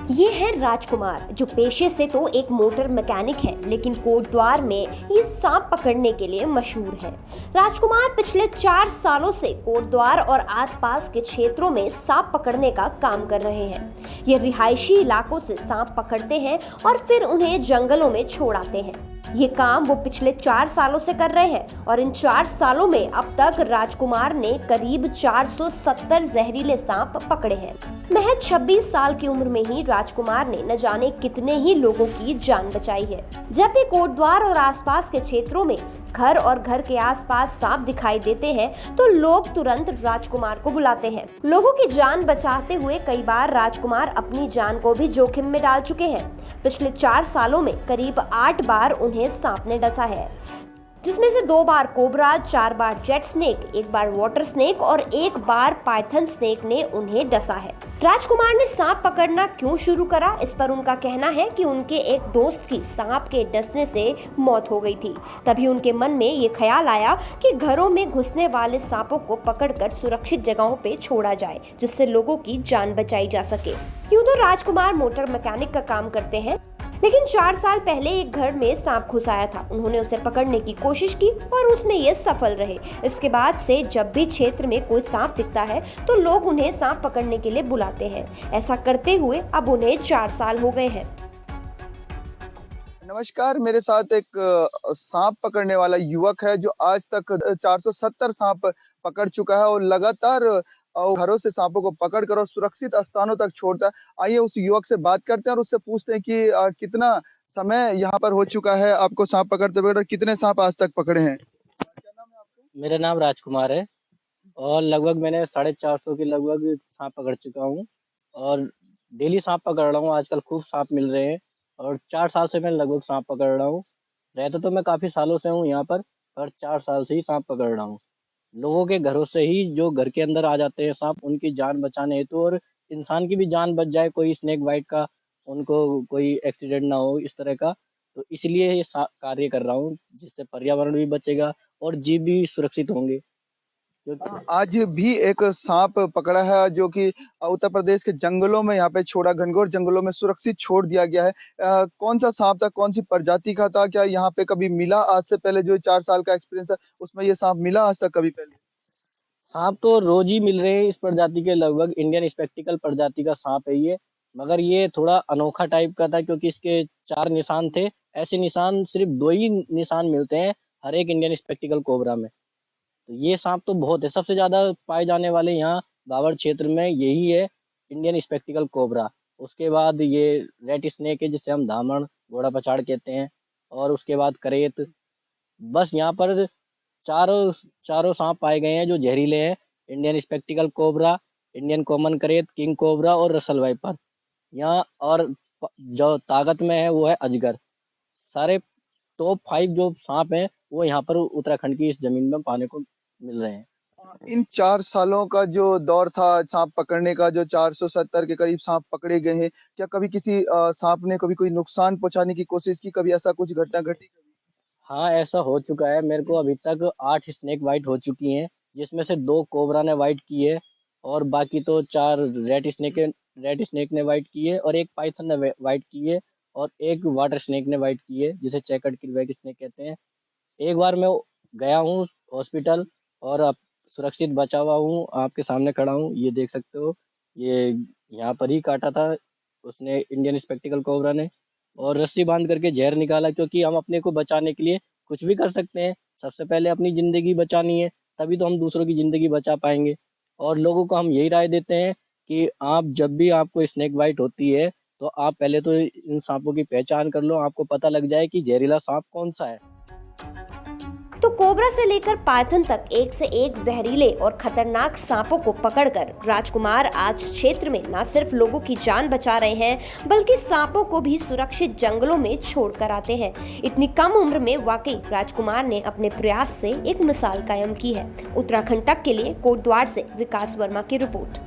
ये है राजकुमार, जो पेशे से तो एक मोटर मैकेनिक है, लेकिन कोटद्वार में ये सांप पकड़ने के लिए मशहूर है। राजकुमार पिछले 4 सालों से कोटद्वार और आसपास के क्षेत्रों में सांप पकड़ने का काम कर रहे हैं। ये रिहायशी इलाकों से सांप पकड़ते हैं और फिर उन्हें जंगलों में छोड़ आते हैं। ये काम वो पिछले 4 सालों से कर रहे हैं और इन 4 सालों में अब तक राजकुमार ने करीब 470 जहरीले सांप पकड़े हैं। महज 26 साल की उम्र में ही राजकुमार ने न जाने कितने ही लोगों की जान बचाई है। जब भी कोटद्वार और आसपास के क्षेत्रों में घर और घर के आसपास सांप दिखाई देते हैं तो लोग तुरंत राजकुमार को बुलाते हैं। लोगों की जान बचाते हुए कई बार राजकुमार अपनी जान को भी जोखिम में डाल चुके हैं। पिछले 4 सालों में करीब 8 बार उन्हें सांप ने डसा है, जिसमें से 2 बार कोबरा, 4 बार जेट स्नेक, 1 बार वाटर स्नेक और 1 बार पाइथन स्नेक ने उन्हें डसा है। राजकुमार ने सांप पकड़ना क्यों शुरू करा, इस पर उनका कहना है कि उनके एक दोस्त की सांप के डसने से मौत हो गई थी। तभी उनके मन में ये ख्याल आया कि घरों में घुसने वाले सांपों को पकड़कर सुरक्षित जगहों पे छोड़ा जाए, जिससे लोगों की जान बचाई जा सके। यूं तो राजकुमार मोटर मैकेनिक का काम करते हैं, लेकिन 4 साल पहले एक घर में सांप घुस आया था। उन्होंने उसे पकड़ने की कोशिश की और उसमें ये सफल रहे। इसके बाद से जब भी क्षेत्र में कोई सांप दिखता है तो लोग उन्हें सांप पकड़ने के लिए बुलाते हैं। ऐसा करते हुए अब उन्हें 4 साल हो गए हैं। नमस्कार, मेरे साथ एक सांप पकड़ने वाला युवक है जो आज तक 470 सांप पकड़ चुका है और लगातार घरों से सांपों को पकड़कर और सुरक्षित स्थानों तक छोड़ता है। आइए उस युवक से बात करते हैं और उससे पूछते हैं कि कितना समय यहाँ पर हो चुका है आपको सांप पकड़ते हुए और कितने सांप आज तक पकड़े हैं? क्या नाम है आपका? मेरा नाम राजकुमार है और लगभग मैंने 450 के लगभग सांप पकड़ चुका हूँ और डेली सांप पकड़ रहा हूँ। आजकल खूब सांप मिल रहे हैं और 4 साल से मैं लगभग सांप पकड़ रहा हूँ। रहता तो मैं काफ़ी सालों से हूँ यहाँ पर 4 साल से ही सांप पकड़ रहा हूँ। लोगों के घरों से ही जो घर के अंदर आ जाते हैं सांप, उनकी जान बचाने हेतु और इंसान की भी जान बच जाए, कोई स्नेक बाइट का उनको कोई एक्सीडेंट ना हो इस तरह का, तो इसलिए ये कार्य कर रहा हूँ, जिससे पर्यावरण भी बचेगा और जीव भी सुरक्षित होंगे। क्योंकि आज भी एक सांप पकड़ा है जो कि उत्तर प्रदेश के जंगलों में यहाँ पे छोड़ा, घनघोर जंगलों में सुरक्षित छोड़ दिया गया है। कौन सा सांप था, कौन सी प्रजाति का था? क्या यहाँ पे कभी मिला आज से पहले जो 4 साल का एक्सपीरियंस है उसमें ये सांप मिला आज तक कभी पहले? सांप तो रोज ही मिल रहे हैं इस प्रजाति के, लगभग इंडियन स्पेक्टिकल प्रजाति का सांप है ये। मगर ये थोड़ा अनोखा टाइप का था क्योंकि इसके 4 निशान थे। ऐसे निशान सिर्फ 2 ही निशान मिलते हैं हर एक इंडियन स्पेक्टिकल कोबरा में। तो ये सांप तो बहुत है, सबसे ज़्यादा पाए जाने वाले यहाँ बावर क्षेत्र में यही है, इंडियन स्पेक्टिकल कोबरा। उसके बाद ये रेड स्नेक है जिसे हम धामण, घोड़ा पछाड़ कहते हैं, और उसके बाद करेत। बस यहाँ पर चारों चारों सांप पाए गए हैं जो जहरीले हैं। Indian spectacled cobra, Indian common करेत, किंग कोबरा और रसल वाइपर। यहाँ और जो ताकत में है वो है अजगर। सारे टॉप 5 जो सांप हैं वो यहाँ पर उत्तराखंड की इस जमीन में पाने को मिल रहे हैं। इन 4 सालों का जो दौर था सांप पकड़ने का, जो 470 के करीब सांप पकड़े गए हैं, क्या कभी किसी सांप ने कभी कोई नुकसान पहुँचाने की कोशिश की? कभी ऐसा कुछ घटना घटी कभी? हाँ, ऐसा हो चुका है। मेरे को अभी तक 8 स्नेक बाइट हो चुकी हैं, जिसमें से 2 कोबरा ने बाइट की है और बाकी तो 4 रेड स्नेक ने बाइट की है और 1 पाइथन ने बाइट की है और 1 वाटर स्नेक ने बाइट की है, जिसे चेकर्ड किलबैक स्नेक कहते हैं। एक बार मैं गया हूँ हॉस्पिटल और अब सुरक्षित बचा हुआ हूँ, आपके सामने खड़ा हूँ, ये देख सकते हो। ये यहाँ पर ही काटा था उसने, इंडियन स्पेक्टिकल कोबरा ने, और रस्सी बांध करके जहर निकाला, क्योंकि हम अपने को बचाने के लिए कुछ भी कर सकते हैं। सबसे पहले अपनी ज़िंदगी बचानी है, तभी तो हम दूसरों की ज़िंदगी बचा पाएँगे। और लोगों को हम यही राय देते हैं कि आप जब भी आपको स्नेक बाइट होती है, तो आप पहले तो इन सांपों की पहचान कर लो, आपको पता लग जाए कि जहरीला सांप कौन-सा है। तो कोबरा से लेकर पाइथन तक एक से एक जहरीले और खतरनाक सांपों को पकड़कर राजकुमार आज क्षेत्र में न सिर्फ लोगों की जान बचा रहे हैं, बल्कि सांपों को भी सुरक्षित जंगलों में छोड़कर आते हैं। इतनी कम उम्र में वाकई राजकुमार ने अपने प्रयास से एक मिसाल कायम की है। उत्तराखंड तक के लिए कोटद्वार से विकास वर्मा की रिपोर्ट।